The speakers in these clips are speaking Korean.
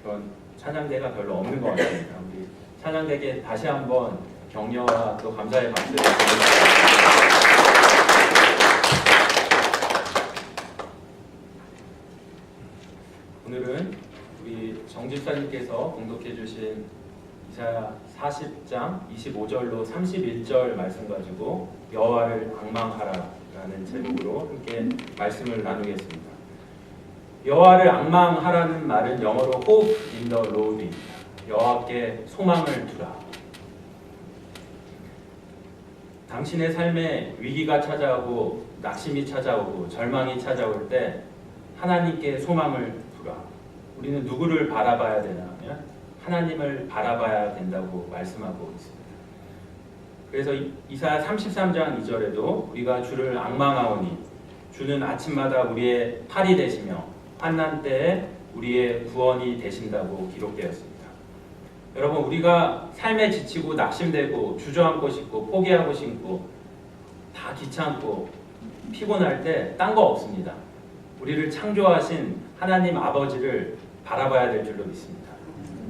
그런 찬양대가 별로 없는 것 같습니다. 우리 찬양대에게 다시 한번 격려와 또 감사의 박수를 드립니다. 오늘은 우리 정집사님께서 봉독해 주신 이사야 40장 25절로 31절 말씀 가지고 여호와를 앙망하라라는 제목으로 함께 말씀을 나누겠습니다. 여호와를 앙망하라는 말은 영어로 hope in the Lord입니다. 여호와께 소망을 두라. 당신의 삶에 위기가 찾아오고 낙심이 찾아오고 절망이 찾아올 때 하나님께 소망을 두라. 우리는 누구를 바라봐야 되냐면 하나님을 바라봐야 된다고 말씀하고 있습니다. 그래서 이사야 33장 2절에도 우리가 주를 앙망하오니 주는 아침마다 우리의 팔이 되시며 환난 때에 우리의 구원이 되신다고 기록되었습니다. 여러분, 우리가 삶에 지치고 낙심되고 주저앉고 싶고 포기하고 싶고 다 귀찮고 피곤할 때 딴 거 없습니다. 우리를 창조하신 하나님 아버지를 바라봐야 될 줄로 믿습니다.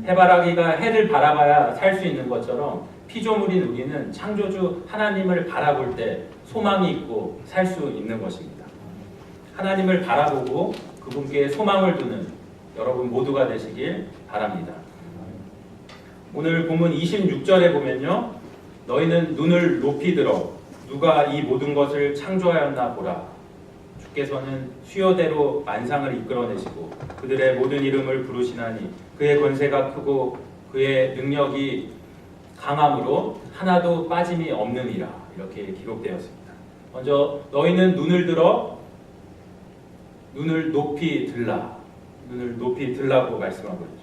해바라기가 해를 바라봐야 살 수 있는 것처럼 피조물인 우리는 창조주 하나님을 바라볼 때 소망이 있고 살 수 있는 것입니다. 하나님을 바라보고 그분께 소망을 두는 여러분 모두가 되시길 바랍니다. 오늘 본문 26절에 보면요, 너희는 눈을 높이 들어 누가 이 모든 것을 창조하였나 보라. 주께서는 수요대로 만상을 이끌어내시고 그들의 모든 이름을 부르시나니 그의 권세가 크고 그의 능력이 강함으로 하나도 빠짐이 없느니라. 이렇게 기록되었습니다. 먼저 너희는 눈을 들어 눈을 높이 들라. 눈을 높이 들라고 말씀하고 있죠.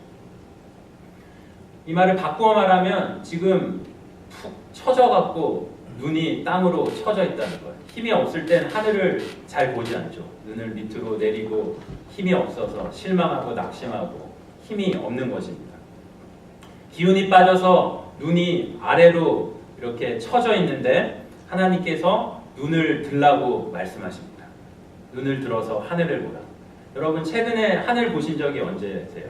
이 말을 바꾸어 말하면 지금 푹 처져갖고 눈이 땅으로 처져 있다는 거예요. 힘이 없을 땐 하늘을 잘 보지 않죠. 눈을 밑으로 내리고 힘이 없어서 실망하고 낙심하고 힘이 없는 것입니다. 기운이 빠져서 눈이 아래로 이렇게 처져 있는데 하나님께서 눈을 들라고 말씀하십니다. 눈을 들어서 하늘을 보라. 여러분, 최근에 하늘 보신 적이 언제세요?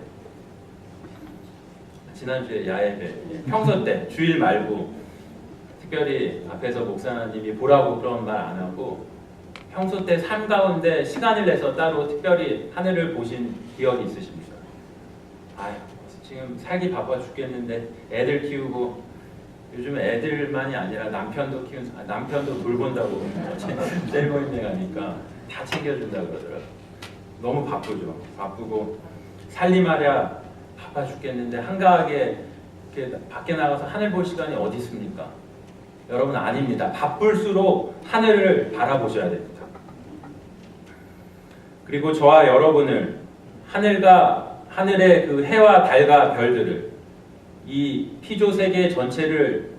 지난주에 야외배, 평소 때, 주일 말고 특별히 앞에서 목사님이 보라고 그런 말 안 하고 평소 때 삶 가운데 시간을 내서 따로 특별히 하늘을 보신 기억이 있으십니까? 아유, 지금 살기 바빠 죽겠는데 애들 키우고 요즘 애들만이 아니라 남편도 남편도 돌본다고 셀모임에 가니까 다 챙겨준다 그러더라고요. 너무 바쁘죠. 바쁘고 살림하랴 바빠 죽겠는데 한가하게 이렇게 밖에 나가서 하늘 볼 시간이 어디 있습니까? 여러분, 아닙니다. 바쁠수록 하늘을 바라보셔야 됩니다. 그리고 저와 여러분을 하늘의 그 해와 달과 별들을 이 피조 세계 전체를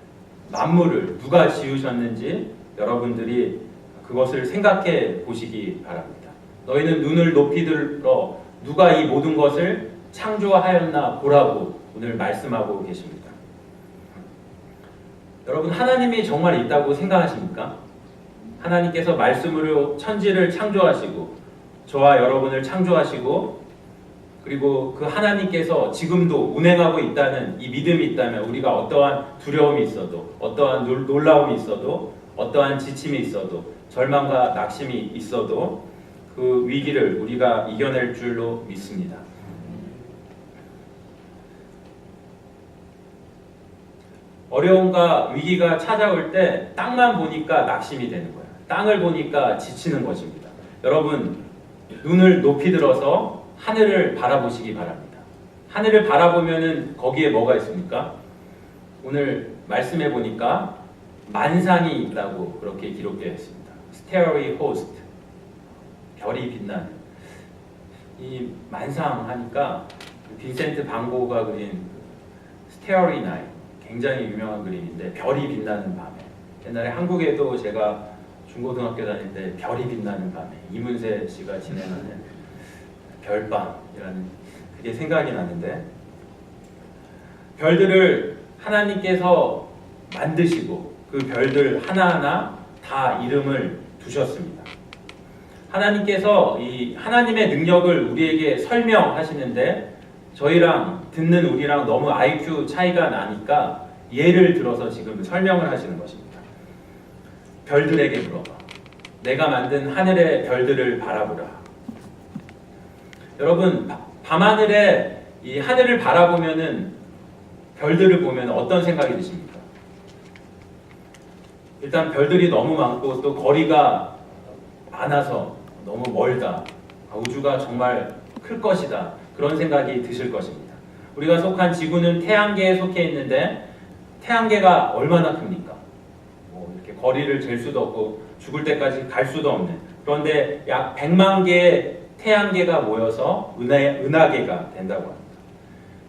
만물을 누가 지으셨는지 여러분들이 그것을 생각해 보시기 바랍니다. 너희는 눈을 높이 들어 누가 이 모든 것을 창조하였나 보라고 오늘 말씀하고 계십니다. 여러분, 하나님이 정말 있다고 생각하십니까? 하나님께서 말씀으로 천지를 창조하시고 저와 여러분을 창조하시고 그리고 그 하나님께서 지금도 운행하고 있다는 이 믿음이 있다면 우리가 어떠한 두려움이 있어도 어떠한 놀라움이 있어도 어떠한 지침이 있어도 절망과 낙심이 있어도 그 위기를 우리가 이겨낼 줄로 믿습니다. 어려움과 위기가 찾아올 때 땅만 보니까 낙심이 되는 거예요. 땅을 보니까 지치는 것입니다. 여러분, 눈을 높이 들어서 하늘을 바라보시기 바랍니다. 하늘을 바라보면은 거기에 뭐가 있습니까? 오늘 말씀해 보니까 만상이 있다고 그렇게 기록되어 있습니다. Starry Host, 별이 빛나는. 이 만상 하니까 빈센트 반 고흐가 그린 Starry Night, 굉장히 유명한 그림인데 별이 빛나는 밤에. 옛날에 한국에도 제가 중고등학교 다닐 때 별이 빛나는 밤에 이문세 씨가 진행하는 별밤이라는 그게 생각이 나는데, 별들을 하나님께서 만드시고 그 별들 하나하나 다 이름을 두셨습니다. 하나님께서 이 하나님의 능력을 우리에게 설명하시는데 저희랑 듣는 우리랑 너무 IQ 차이가 나니까 예를 들어서 지금 설명을 하시는 것입니다. 별들에게 물어봐. 내가 만든 하늘의 별들을 바라보라. 여러분, 밤하늘에 이 하늘을 바라보면은 별들을 보면 어떤 생각이 드십니까? 일단 별들이 너무 많고 또 거리가 많아서 너무 멀다. 우주가 정말 클 것이다. 그런 생각이 드실 것입니다. 우리가 속한 지구는 태양계에 속해 있는데 태양계가 얼마나 큽니까? 뭐 이렇게 거리를 잴 수도 없고 죽을 때까지 갈 수도 없는, 그런데 약 100만 개의 태양계가 모여서 은하계가 된다고 합니다.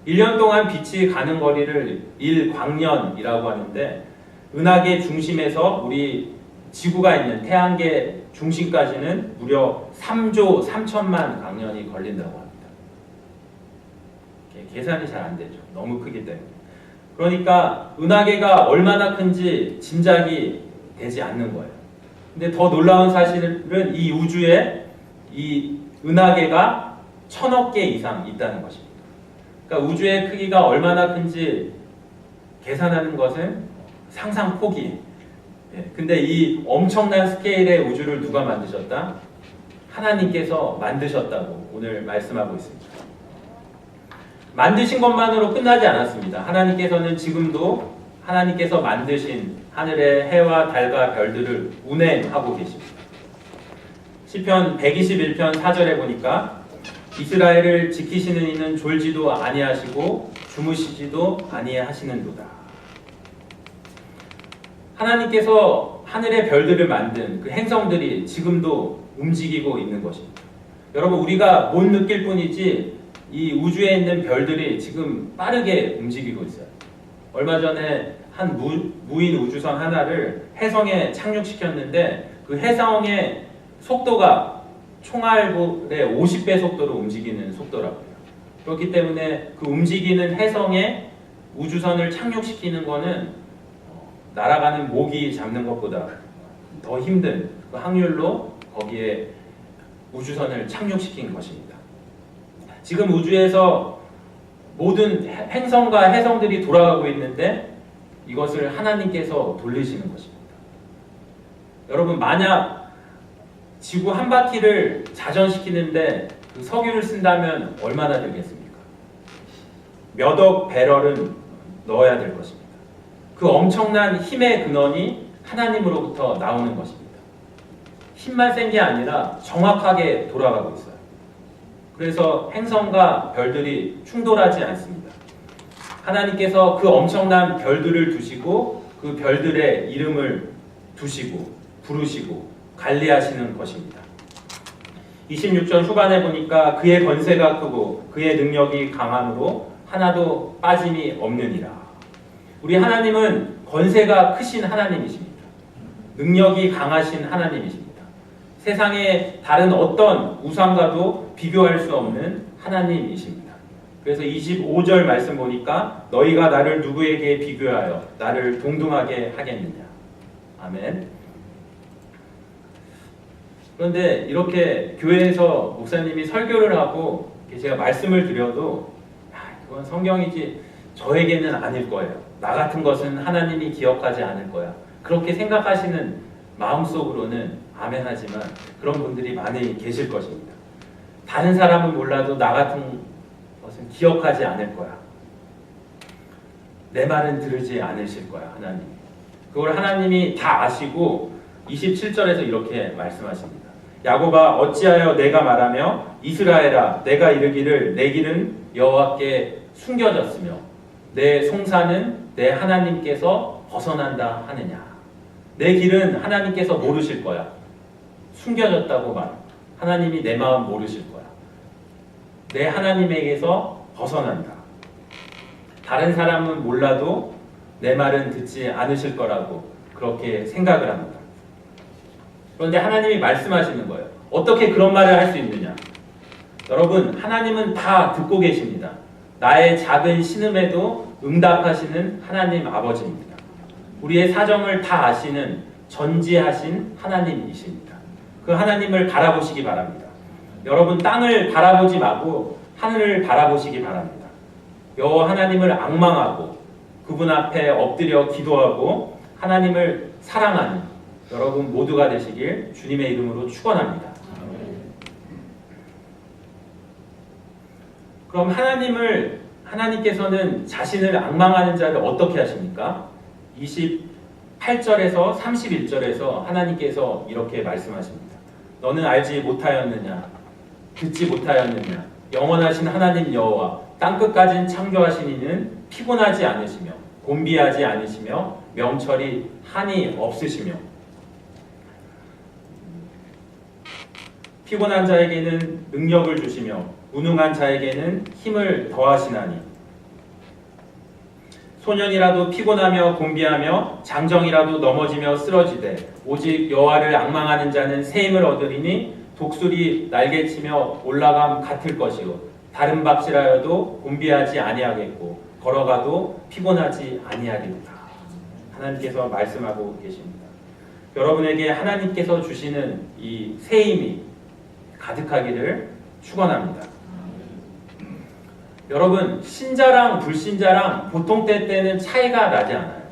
1년 동안 빛이 가는 거리를 1광년이라고 하는데 은하계 중심에서 우리 지구가 있는 태양계 중심까지는 무려 3조 3천만 광년이 걸린다고 합니다. 계산이 잘 안 되죠. 너무 크기 때문에. 그러니까 은하계가 얼마나 큰지 짐작이 되지 않는 거예요. 근데 더 놀라운 사실은 이 우주에 이 은하계가 1000억 개 이상 있다는 것입니다. 그러니까 우주의 크기가 얼마나 큰지 계산하는 것은 상상 포기. 근데 이 엄청난 스케일의 우주를 누가 만드셨다? 하나님께서 만드셨다고 오늘 말씀하고 있습니다. 만드신 것만으로 끝나지 않았습니다. 하나님께서는 지금도 하나님께서 만드신 하늘의 해와 달과 별들을 운행하고 계십니다. 시편 121편 4절에 보니까 이스라엘을 지키시는 이는 졸지도 아니하시고 주무시지도 아니하시는도다. 하나님께서 하늘의 별들을 만든 그 행성들이 지금도 움직이고 있는 것입니다. 여러분, 우리가 못 느낄 뿐이지 이 우주에 있는 별들이 지금 빠르게 움직이고 있어요. 얼마 전에 한 무인 우주선 하나를 해성에 착륙시켰는데 그 해성의 속도가 총알의 50배 속도로 움직이는 속도라고요. 그렇기 때문에 그 움직이는 해성에 우주선을 착륙시키는 거는 날아가는 모기 잡는 것보다 더 힘든 그 확률로 거기에 우주선을 착륙시킨 것입니다. 지금 우주에서 모든 행성과 해성들이 돌아가고 있는데 이것을 하나님께서 돌리시는 것입니다. 여러분, 만약 지구 한 바퀴를 자전시키는데 그 석유를 쓴다면 얼마나 들겠습니까? 몇억 배럴은 넣어야 될 것입니다. 그 엄청난 힘의 근원이 하나님으로부터 나오는 것입니다. 힘만 센 게 아니라 정확하게 돌아가고 있어요. 그래서 행성과 별들이 충돌하지 않습니다. 하나님께서 그 엄청난 별들을 두시고 그 별들의 이름을 두시고 부르시고 관리하시는 것입니다. 26절 후반에 보니까 그의 권세가 크고 그의 능력이 강함으로 하나도 빠짐이 없느니라. 우리 하나님은 권세가 크신 하나님이십니다. 능력이 강하신 하나님이십니다. 세상의 다른 어떤 우상과도 비교할 수 없는 하나님이십니다. 그래서 25절 말씀 보니까 너희가 나를 누구에게 비교하여 나를 동등하게 하겠느냐. 아멘. 그런데 이렇게 교회에서 목사님이 설교를 하고 제가 말씀을 드려도 그건 성경이지 저에게는 아닐 거예요. 나 같은 것은 하나님이 기억하지 않을 거야. 그렇게 생각하시는 마음속으로는 아멘 하지만 그런 분들이 많이 계실 것입니다. 다른 사람은 몰라도 나 같은 것은 기억하지 않을 거야. 내 말은 들으지 않으실 거야, 하나님. 그걸 하나님이 다 아시고 27절에서 이렇게 말씀하십니다. 야곱아 어찌하여 내가 말하며 이스라엘아 내가 이르기를 내 길은 여호와께 숨겨졌으며 내 송사는 내 하나님께서 벗어난다 하느냐. 내 길은 하나님께서 모르실 거야. 숨겨졌다고 말. 하나님이 내 마음 모르실 거야. 내 하나님에게서 벗어난다. 다른 사람은 몰라도 내 말은 듣지 않으실 거라고 그렇게 생각을 합니다. 그런데 하나님이 말씀하시는 거예요. 어떻게 그런 말을 할 수 있느냐? 여러분, 하나님은 다 듣고 계십니다. 나의 작은 신음에도 응답하시는 하나님 아버지입니다. 우리의 사정을 다 아시는 전지하신 하나님이십니다. 그 하나님을 바라보시기 바랍니다. 여러분, 땅을 바라보지 말고 하늘을 바라보시기 바랍니다. 여호와 하나님을 앙망하고 그분 앞에 엎드려 기도하고 하나님을 사랑하는 여러분 모두가 되시길 주님의 이름으로 축원합니다. 그럼 하나님께서는 자신을 앙망하는 자를 어떻게 하십니까? 28절에서 31절에서 하나님께서 이렇게 말씀하십니다. 너는 알지 못하였느냐? 듣지 못하였느냐? 영원하신 하나님 여호와 땅끝까지 창조하신 이는 피곤하지 않으시며 곤비하지 않으시며 명철이 한이 없으시며 피곤한 자에게는 능력을 주시며 무능한 자에게는 힘을 더하시나니 소년이라도 피곤하며 곤비하며 장정이라도 넘어지며 쓰러지되 오직 여호와를 앙망하는 자는 새 힘을 얻으리니 독수리 날개치며 올라감 같을 것이요 다른 박질하여도 곤비하지 아니하겠고 걸어가도 피곤하지 아니하리로다. 하나님께서 말씀하고 계십니다. 여러분에게 하나님께서 주시는 이 새 힘이 가득하기를 축원합니다. 여러분 신자랑 불신자랑 보통 때는 차이가 나지 않아요.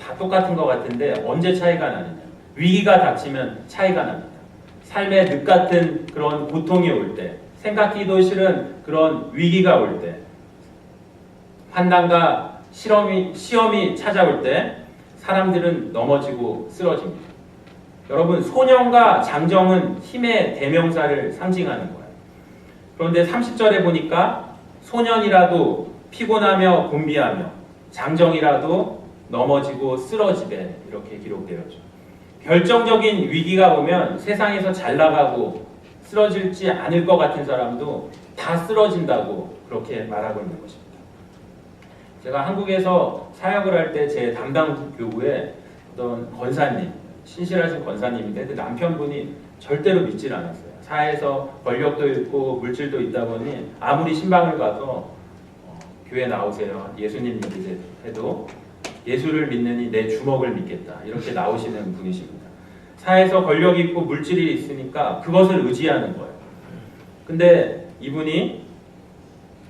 다 똑같은 것 같은데 언제 차이가 나느냐? 위기가 닥치면 차이가 납니다. 삶의 늪 같은 그런 고통이 올 때, 생각하기도 싫은 그런 위기가 올 때, 환난과 시험이 찾아올 때 사람들은 넘어지고 쓰러집니다. 여러분 소년과 장정은 힘의 대명사를 상징하는 거예요. 그런데 30절에 보니까 소년이라도 피곤하며 곤비하며 장정이라도 넘어지고 쓰러지되 이렇게 기록되었죠. 결정적인 위기가 오면 세상에서 잘 나가고 쓰러질지 않을 것 같은 사람도 다 쓰러진다고 그렇게 말하고 있는 것입니다. 제가 한국에서 사역을 할 때 제 담당 교구에 어떤 권사님, 신실하신 권사님인데 그 남편분이 절대로 믿질 않았어요. 사회에서 권력도 있고 물질도 있다 보니 아무리 신방을 가서 교회 나오세요. 예수님 믿으세요 해도 예수를 믿느니 내 주먹을 믿겠다. 이렇게 나오시는 분이십니다. 사회에서 권력이 있고 물질이 있으니까 그것을 의지하는 거예요. 근데 이분이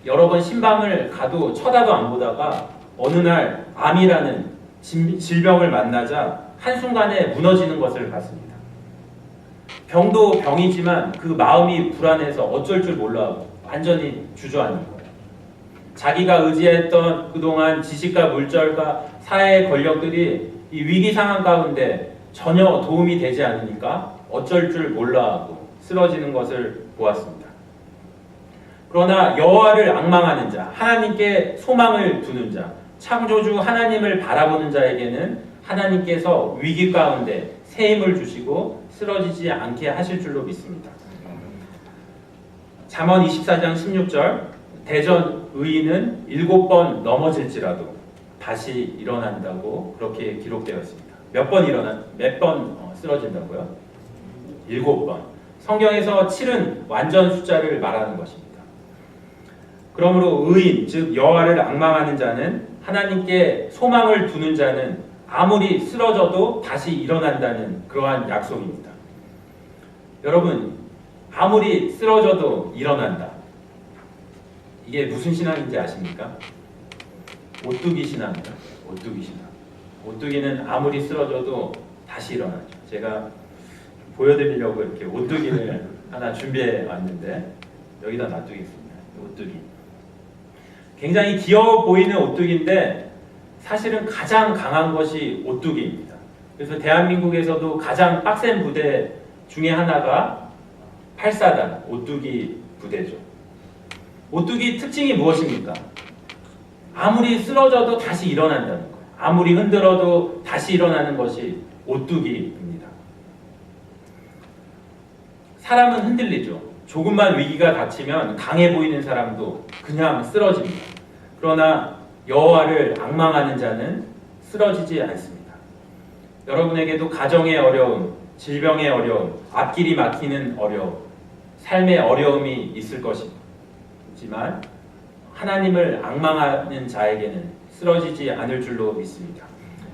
여러 번 신방을 가도 쳐다도 안 보다가 어느 날 암이라는 질병을 만나자 한순간에 무너지는 것을 봤습니다. 병도 병이지만 그 마음이 불안해서 어쩔 줄 몰라 완전히 주저앉는 거예요. 자기가 의지했던 그동안 지식과 물질과 사회의 권력들이 이 위기 상황 가운데 전혀 도움이 되지 않으니까 어쩔 줄 몰라 하고 쓰러지는 것을 보았습니다. 그러나 여호와를 앙망하는 자, 하나님께 소망을 두는 자, 창조주 하나님을 바라보는 자에게는 하나님께서 위기 가운데 새 힘을 주시고 쓰러지지 않게 하실 줄로 믿습니다. 잠언 24장 16절 대전 의인은 7번 넘어질지라도 다시 일어난다고 그렇게 기록되었습니다. 몇 번 쓰러진다고요? 7번. 성경에서 7은 완전 숫자를 말하는 것입니다. 그러므로 의인, 즉 여호와를 앙망하는 자는 하나님께 소망을 두는 자는 아무리 쓰러져도 다시 일어난다는 그러한 약속입니다. 여러분, 아무리 쓰러져도 일어난다. 이게 무슨 신앙인지 아십니까? 오뚜기 신앙이에요. 오뚜기 신앙. 오뚜기는 아무리 쓰러져도 다시 일어나죠. 제가 보여드리려고 이렇게 오뚜기를 하나 준비해 왔는데 여기다 놔두겠습니다. 오뚜기. 굉장히 귀여워 보이는 오뚜기인데 사실은 가장 강한 것이 오뚜기입니다. 그래서 대한민국에서도 가장 빡센 부대 중에 하나가 8사단 오뚜기 부대죠. 오뚜기 특징이 무엇입니까? 아무리 쓰러져도 다시 일어난다는 거예요. 아무리 흔들어도 다시 일어나는 것이 오뚜기입니다. 사람은 흔들리죠. 조금만 위기가 닥치면 강해 보이는 사람도 그냥 쓰러집니다. 그러나 여호와를 앙망하는 자는 쓰러지지 않습니다. 여러분에게도 가정의 어려움, 질병의 어려움, 앞길이 막히는 어려움, 삶의 어려움이 있을 것이지만 하나님을 앙망하는 자에게는 쓰러지지 않을 줄로 믿습니다.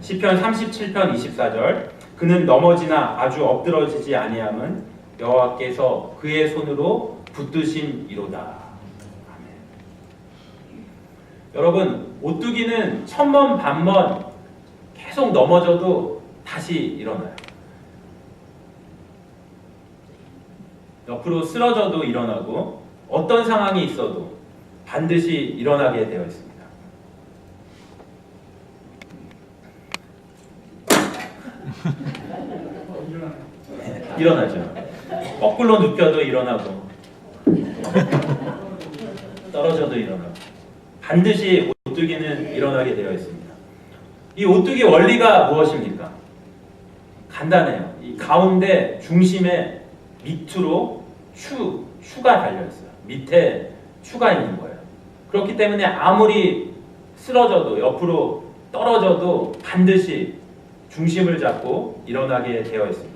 시편 37편 24절 그는 넘어지나 아주 엎드러지지 아니함은 여호와께서 그의 손으로 붙드신 이로다. 아멘. 여러분, 오뚜기는 천번 반번 계속 넘어져도 다시 일어나요. 옆으로 쓰러져도 일어나고 어떤 상황이 있어도 반드시 일어나게 되어 있습니다. 일어나죠. 거꾸로 눕혀도 일어나고 떨어져도 일어나고 반드시 오뚜기는 일어나게 되어 있습니다. 이 오뚜기 원리가 무엇입니까? 간단해요. 이 가운데 중심에 밑으로 추가 달려있어요. 밑에 추가 있는 거예요. 그렇기 때문에 아무리 쓰러져도 옆으로 떨어져도 반드시 중심을 잡고 일어나게 되어 있습니다.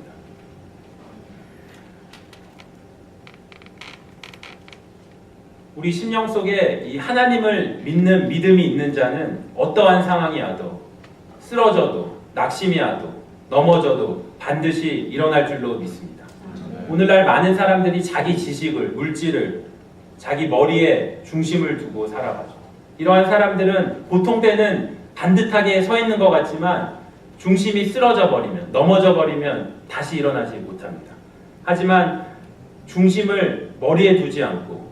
우리 심령 속에 이 하나님을 믿는 믿음이 있는 자는 어떠한 상황이 와도 쓰러져도 낙심이 와도 넘어져도 반드시 일어날 줄로 믿습니다. 오늘날 많은 사람들이 자기 지식을, 물질을 자기 머리에 중심을 두고 살아가죠. 이러한 사람들은 보통 때는 반듯하게 서 있는 것 같지만 중심이 쓰러져 버리면, 넘어져 버리면 다시 일어나지 못합니다. 하지만 중심을 머리에 두지 않고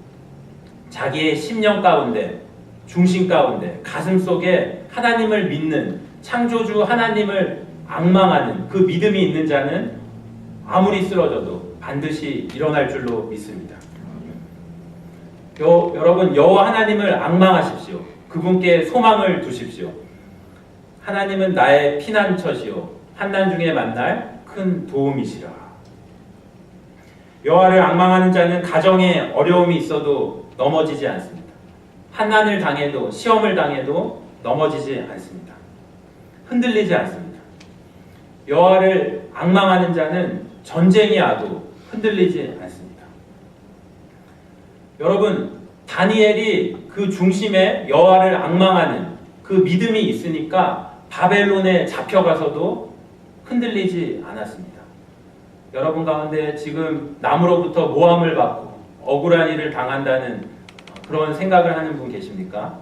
자기의 심령 가운데, 중심 가운데, 가슴 속에 하나님을 믿는 창조주 하나님을 앙망하는 그 믿음이 있는 자는 아무리 쓰러져도 반드시 일어날 줄로 믿습니다. 여러분, 여호와 하나님을 앙망하십시오. 그분께 소망을 두십시오. 하나님은 나의 피난처시오. 환난 중에 만날 큰 도움이시라. 여호와를 앙망하는 자는 가정에 어려움이 있어도 넘어지지 않습니다. 환난을 당해도, 시험을 당해도 넘어지지 않습니다. 흔들리지 않습니다. 여호와를 앙망하는 자는 전쟁이 와도 흔들리지 않습니다. 여러분, 다니엘이 그 중심에 여호와를 앙망하는 그 믿음이 있으니까 바벨론에 잡혀가서도 흔들리지 않았습니다. 여러분 가운데 지금 남으로부터 모함을 받고 억울한 일을 당한다는 그런 생각을 하는 분 계십니까?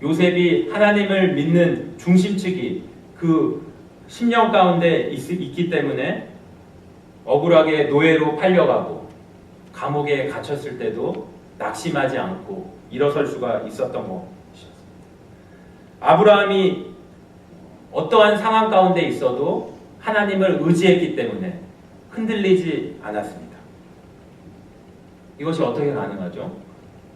요셉이 하나님을 믿는 중심축이 그 심령 가운데 있기 때문에 억울하게 노예로 팔려가고 감옥에 갇혔을 때도 낙심하지 않고 일어설 수가 있었던 것이었습니다. 아브라함이 어떠한 상황 가운데 있어도 하나님을 의지했기 때문에 흔들리지 않았습니다. 이것이 어떻게 가능하죠?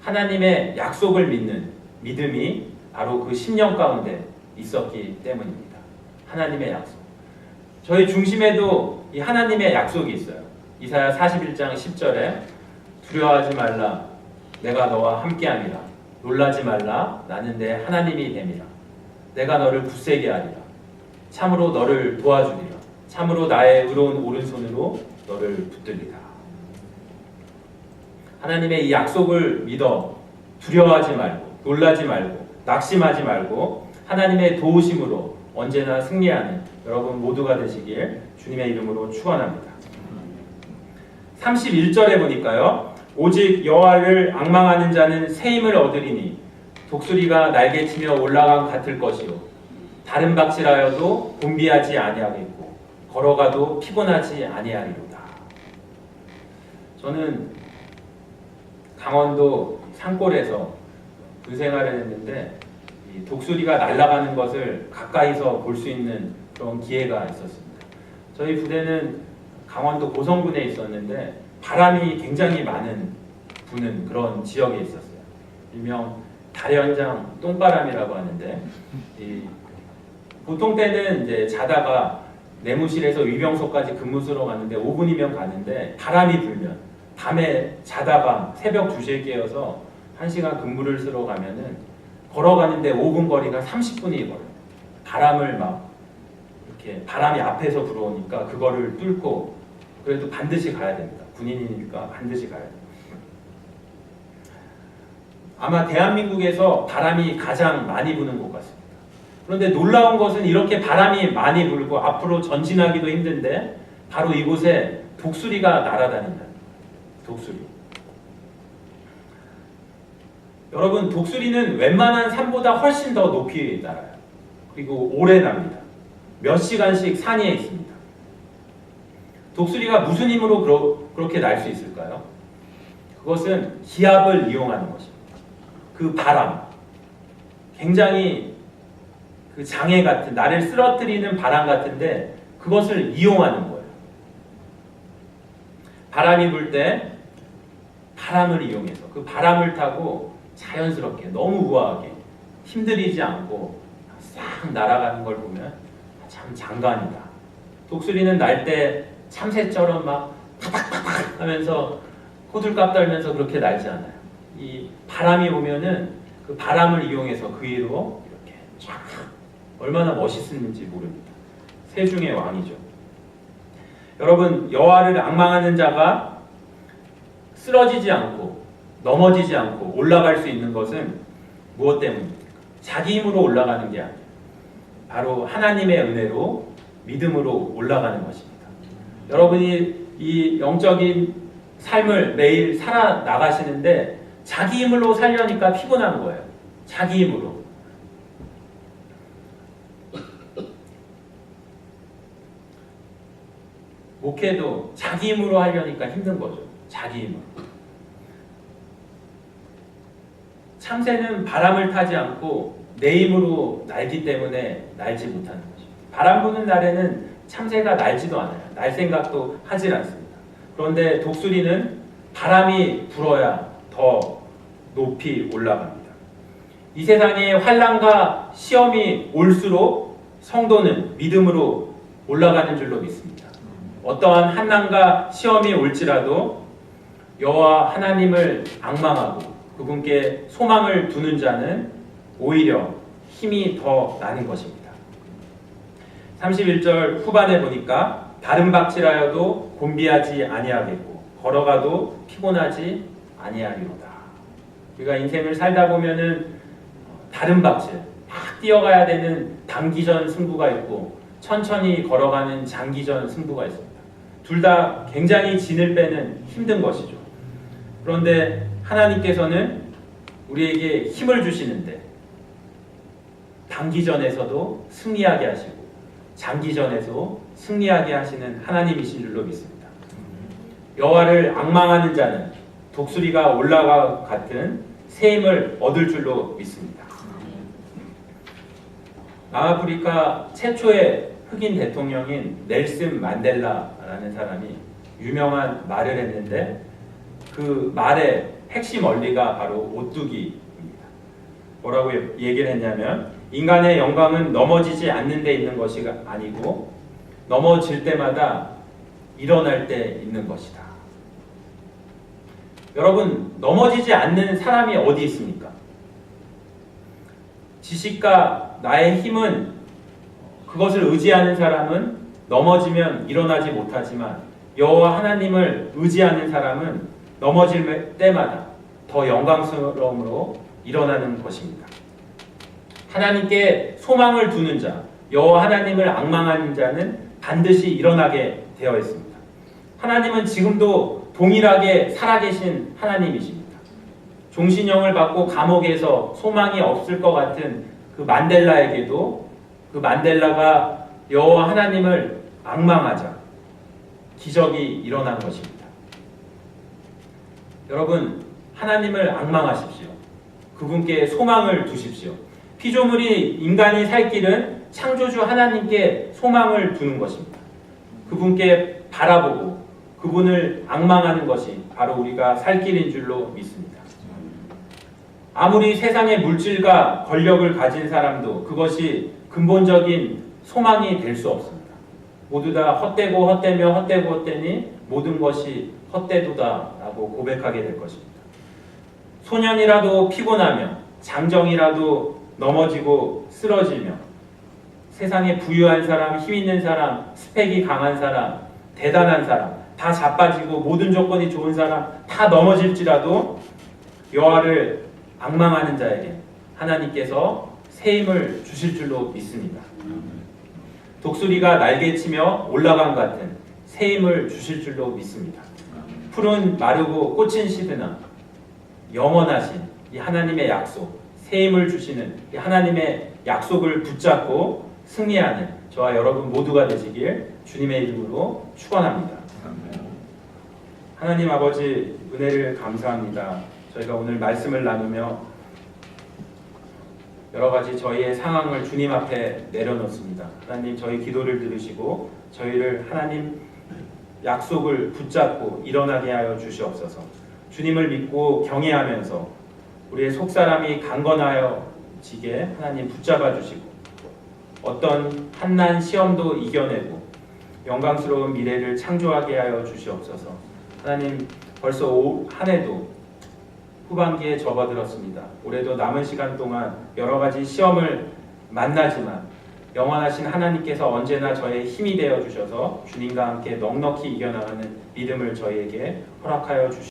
하나님의 약속을 믿는 믿음이 바로 그 심령 가운데 있었기 때문입니다. 하나님의 약속. 저희 중심에도 이 하나님의 약속이 있어요. 이사야 41장 10절에 두려워하지 말라 내가 너와 함께함이라 놀라지 말라 나는 내 하나님이 됨이라 내가 너를 굳세게 하리라 참으로 너를 도와주리라 참으로 나의 의로운 오른손으로 너를 붙들리라. 하나님의 이 약속을 믿어 두려워하지 말고 놀라지 말고 낙심하지 말고 하나님의 도우심으로 언제나 승리하는 여러분 모두가 되시길 주님의 이름으로 축원합니다. 31절에 보니까요. 오직 여호와를 앙망하는 자는 새 힘을 얻으리니 독수리가 날개치며 올라감 같을 것이요 다른 박질하여도 곤비하지 아니하겠고 걸어가도 피곤하지 아니하리로다. 저는 강원도 산골에서 군 생활을 했는데 이 독수리가 날아가는 것을 가까이서 볼 수 있는 그런 기회가 있었습니다. 저희 부대는 강원도 고성군에 있었는데 바람이 굉장히 많은 부는 그런 지역에 있었어요. 일명 달현장 똥바람이라고 하는데 보통 때는 이제 자다가 내무실에서 위병소까지 근무소로 가는데 5분이면 가는데 바람이 불면 밤에 자다가 새벽 2시에 깨어서 1시간 근무를 쓰러 가면은 걸어가는데 5분 거리가 30분이 걸려요. 바람을 막 이렇게 바람이 앞에서 불어오니까 그거를 뚫고 그래도 반드시 가야 됩니다. 군인이니까 반드시 가야 돼요. 아마 대한민국에서 바람이 가장 많이 부는 것 같습니다. 그런데 놀라운 것은 이렇게 바람이 많이 불고 앞으로 전진하기도 힘든데 바로 이곳에 독수리가 날아다닌다. 독수리. 여러분, 독수리는 웬만한 산보다 훨씬 더 높이 날아요. 그리고 오래 납니다. 몇 시간씩 산 위에 있습니다. 독수리가 무슨 힘으로 그렇게 날 수 있을까요? 그것은 기압을 이용하는 것입니다. 그 바람, 굉장히 그 장애 같은, 나를 쓰러뜨리는 바람 같은데 그것을 이용하는 거예요. 바람이 불 때 바람을 이용해서 그 바람을 타고 자연스럽게, 너무 우아하게, 힘들이지 않고 싹 날아가는 걸 보면 참 장관이다. 독수리는 날 때 참새처럼 막 팍팍팍 하면서 호들갑 떨면서 그렇게 날지 않아요. 이 바람이 오면은 그 바람을 이용해서 그 위로 이렇게 쫙, 얼마나 멋있는지 모릅니다. 새 중의 왕이죠. 여러분, 여호와를 앙망하는 자가 쓰러지지 않고 넘어지지 않고 올라갈 수 있는 것은 무엇 때문입니까? 자기 힘으로 올라가는 게 아니에요. 바로 하나님의 은혜로, 믿음으로 올라가는 것입니다. 여러분이 이 영적인 삶을 매일 살아나가시는데 자기 힘으로 살려니까 피곤한 거예요. 자기 힘으로. 목회도 자기 힘으로 하려니까 힘든 거죠. 자기 힘으로. 참새는 바람을 타지 않고 내 힘으로 날기 때문에 날지 못하는 것입니다. 바람 부는 날에는 참새가 날지도 않아요. 날 생각도 하질 않습니다. 그런데 독수리는 바람이 불어야 더 높이 올라갑니다. 이 세상에 환난과 시험이 올수록 성도는 믿음으로 올라가는 줄로 믿습니다. 어떠한 환난과 시험이 올지라도 여호와 하나님을 앙망하고 그분께 소망을 두는 자는 오히려 힘이 더 나는 것입니다. 31절 후반에 보니까 다른 박질하여도 곤비하지 아니하겠고 걸어가도 피곤하지 아니하리로다. 우리가 인생을 살다 보면은 다른 박질, 막 뛰어가야 되는 단기전 승부가 있고 천천히 걸어가는 장기전 승부가 있습니다. 둘 다 굉장히 진을 빼는 힘든 것이죠. 그런데 하나님께서는 우리에게 힘을 주시는데 단기전에서도 승리하게 하시고 장기전에서 승리하게 하시는 하나님이신 줄로 믿습니다. 여호와를 앙망하는 자는 독수리가 올라와 같은 새 힘을 얻을 줄로 믿습니다. 남아프리카 최초의 흑인 대통령인 넬슨 만델라라는 사람이 유명한 말을 했는데 그 말의 핵심 원리가 바로 오뚜기입니다. 뭐라고 얘기를 했냐면 인간의 영광은 넘어지지 않는 데 있는 것이 아니고 넘어질 때마다 일어날 때 있는 것이다. 여러분, 넘어지지 않는 사람이 어디 있습니까? 지식과 나의 힘은, 그것을 의지하는 사람은 넘어지면 일어나지 못하지만 여호와 하나님을 의지하는 사람은 넘어질 때마다 더 영광스러움으로 일어나는 것입니다. 하나님께 소망을 두는 자, 여호와 하나님을 앙망하는 자는 반드시 일어나게 되어 있습니다. 하나님은 지금도 동일하게 살아계신 하나님이십니다. 종신형을 받고 감옥에서 소망이 없을 것 같은 그 만델라에게도 그 만델라가 여호와 하나님을 앙망하자 기적이 일어난 것입니다. 여러분, 하나님을 앙망하십시오. 그분께 소망을 두십시오. 피조물이 인간이 살 길은 창조주 하나님께 소망을 두는 것입니다. 그분께 바라보고 그분을 앙망하는 것이 바로 우리가 살 길인 줄로 믿습니다. 아무리 세상의 물질과 권력을 가진 사람도 그것이 근본적인 소망이 될 수 없습니다. 모두 다 헛되고 헛되며 헛되고 헛되니 모든 것이 헛되도다라고 고백하게 될 것입니다. 소년이라도 피곤하며 장정이라도 넘어지고 쓰러지며 세상에 부유한 사람, 힘 있는 사람, 스펙이 강한 사람, 대단한 사람 다 자빠지고 모든 조건이 좋은 사람 다 넘어질지라도 여호와를 앙망하는 자에게 하나님께서 새 힘을 주실 줄로 믿습니다. 독수리가 날개치며 올라간 같은 새 힘을 주실 줄로 믿습니다. 풀은 마르고 꽃은 시드나 영원하신 이 하나님의 약속, 새 힘을 주시는 이 하나님의 약속을 붙잡고 승리하는 저와 여러분 모두가 되시길 주님의 이름으로 축원합니다. 하나님 아버지 은혜를 감사합니다. 저희가 오늘 말씀을 나누며 여러 가지 저희의 상황을 주님 앞에 내려놓습니다. 하나님 저희 기도를 들으시고 저희를 하나님 약속을 붙잡고 일어나게 하여 주시옵소서. 주님을 믿고 경외하면서 우리의 속사람이 강건하여지게 하나님 붙잡아 주시고 어떤 한난 시험도 이겨내고 영광스러운 미래를 창조하게 하여 주시옵소서. 하나님 벌써 한 해도 후반기에 접어들었습니다. 올해도 남은 시간 동안 여러 가지 시험을 만나지만 영원하신 하나님께서 언제나 저의 힘이 되어 주셔서 주님과 함께 넉넉히 이겨나가는 믿음을 저희에게 허락하여 주시옵소서.